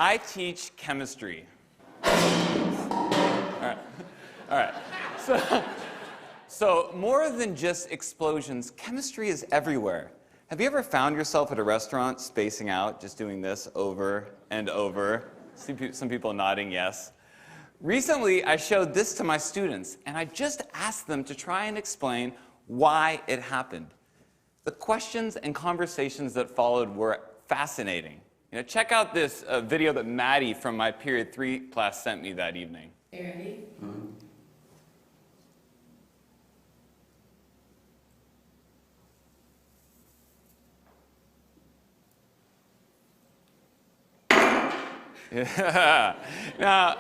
I teach chemistry. All right. So more than just explosions, chemistry is everywhere. Have you ever found yourself at a restaurant spacing out, just doing this over and over? Some people nodding yes. Recently, I showed this to my students, and I just asked them to try and explain why it happened. The questions and conversations that followed were fascinating. Check out this video that Maddie from my Period 3 class sent me that evening. Are you ready? Yeah. Now,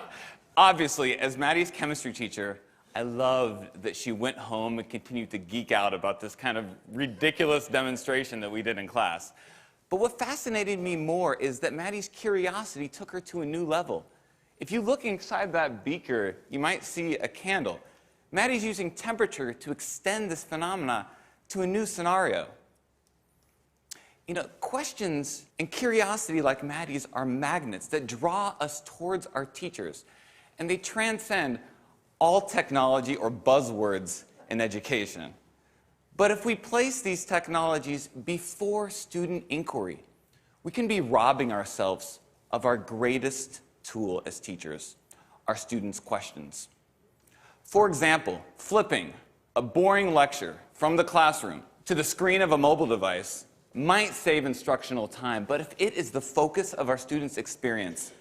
obviously, as Maddie's chemistry teacher, I loved that she went home and continued to geek out about this kind of ridiculous demonstration that we did in class. But what fascinated me more is that Maddie's curiosity took her to a new level. If you look inside that beaker, you might see a candle. Maddie's using temperature to extend this phenomena to a new scenario. Questions and curiosity like Maddie's are magnets that draw us towards our teachers, and they transcend all technology or buzzwords in education. But if we place these technologies before student inquiry, we can be robbing ourselves of our greatest tool as teachers, our students' questions. For example, flipping a boring lecture from the classroom to the screen of a mobile device might save instructional time, but if it is the focus of our students' experience,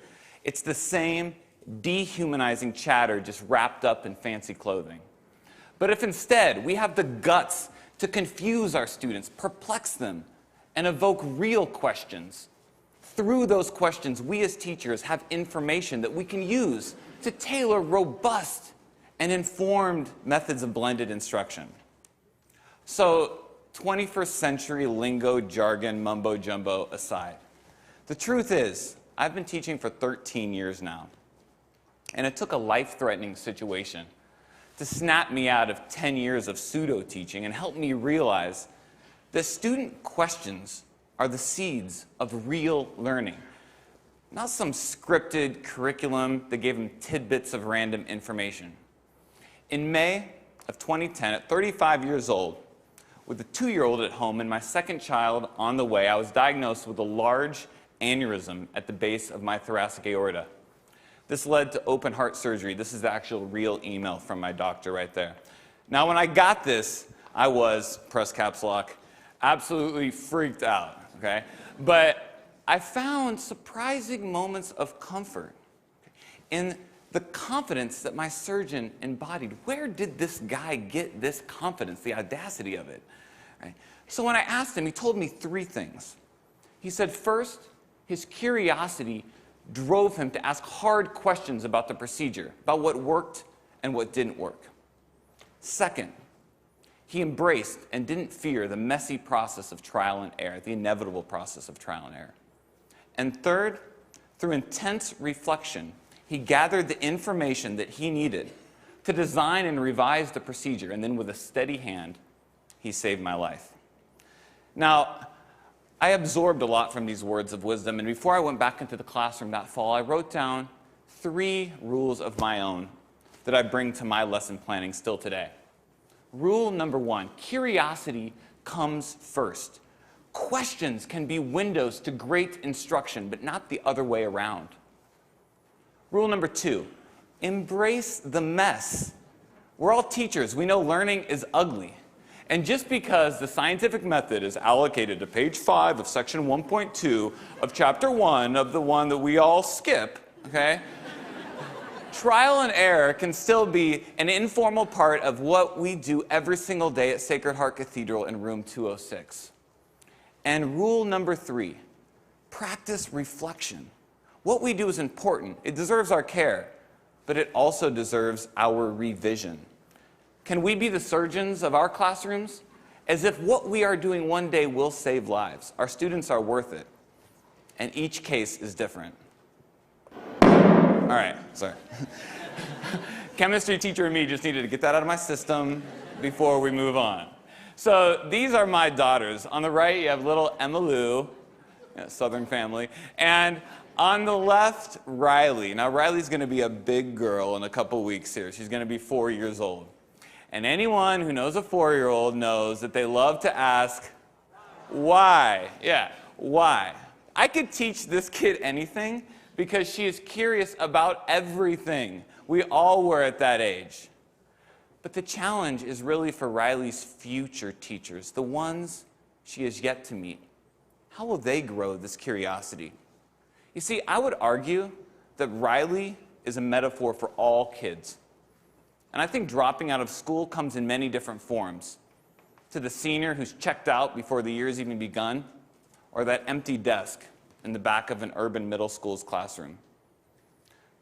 it's the same dehumanizing chatter just wrapped up in fancy clothing. But if instead we have the guts to confuse our students, perplex them, and evoke real questions, through those questions, we as teachers have information that we can use to tailor robust and informed methods of blended instruction. So, 21st century lingo, jargon, mumbo-jumbo aside, the truth is, I've been teaching for 13 years now, and it took a life-threatening situation to snap me out of 10 years of pseudo-teaching and help me realize that student questions are the seeds of real learning, not some scripted curriculum that gave them tidbits of random information. In May of 2010, at 35 years old, with a 2-year-old at home and my second child on the way, I was diagnosed with a large aneurysm at the base of my thoracic aorta. This led to open heart surgery. This is the actual real email from my doctor right there. Now, when I got this, I was, press caps lock, absolutely freaked out, okay? But I found surprising moments of comfort in the confidence that my surgeon embodied. Where did this guy get this confidence, the audacity of it? Right? So when I asked him, he told me 3 things. He said, first, his curiosity drove him to ask hard questions about the procedure, about what worked and what didn't work. Second, he embraced and didn't fear the messy process of trial and error, the inevitable process of trial and error. And third, through intense reflection, he gathered the information that he needed to design and revise the procedure, and then with a steady hand, he saved my life. Now, I absorbed a lot from these words of wisdom, and before I went back into the classroom that fall, I wrote down 3 rules of my own that I bring to my lesson planning still today. Rule number 1, curiosity comes first. Questions can be windows to great instruction, but not the other way around. Rule number 2, embrace the mess. We're all teachers. We know learning is ugly. And just because the scientific method is allocated to page 5 of section 1.2 of chapter 1 of the one that we all skip, okay? Trial and error can still be an informal part of what we do every single day at Sacred Heart Cathedral in room 206. And rule number 3, practice reflection. What we do is important. It deserves our care, but it also deserves our revision. Can we be the surgeons of our classrooms? As if what we are doing one day will save lives. Our students are worth it. And each case is different. All right, sorry. Chemistry teacher and me just needed to get that out of my system before we move on. So these are my daughters. On the right, you have little Emma Lou, Southern family. And On the left, Riley. Now, Riley's going to be a big girl in a couple weeks here. She's going to be 4 years old. And anyone who knows a 4-year-old knows that they love to ask, why? Yeah, why? I could teach this kid anything because she is curious about everything. We all were at that age. But the challenge is really for Riley's future teachers, the ones she has yet to meet. How will they grow this curiosity? You see, I would argue that Riley is a metaphor for all kids. And I think dropping out of school comes in many different forms. To the senior who's checked out before the year's even begun, or that empty desk in the back of an urban middle school's classroom.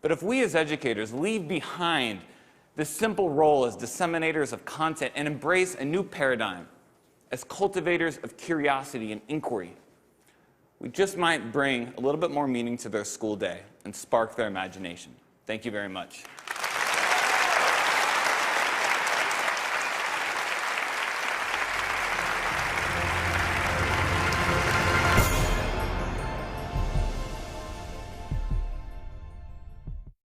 But if we as educators leave behind this simple role as disseminators of content and embrace a new paradigm as cultivators of curiosity and inquiry, we just might bring a little bit more meaning to their school day and spark their imagination. Thank you very much.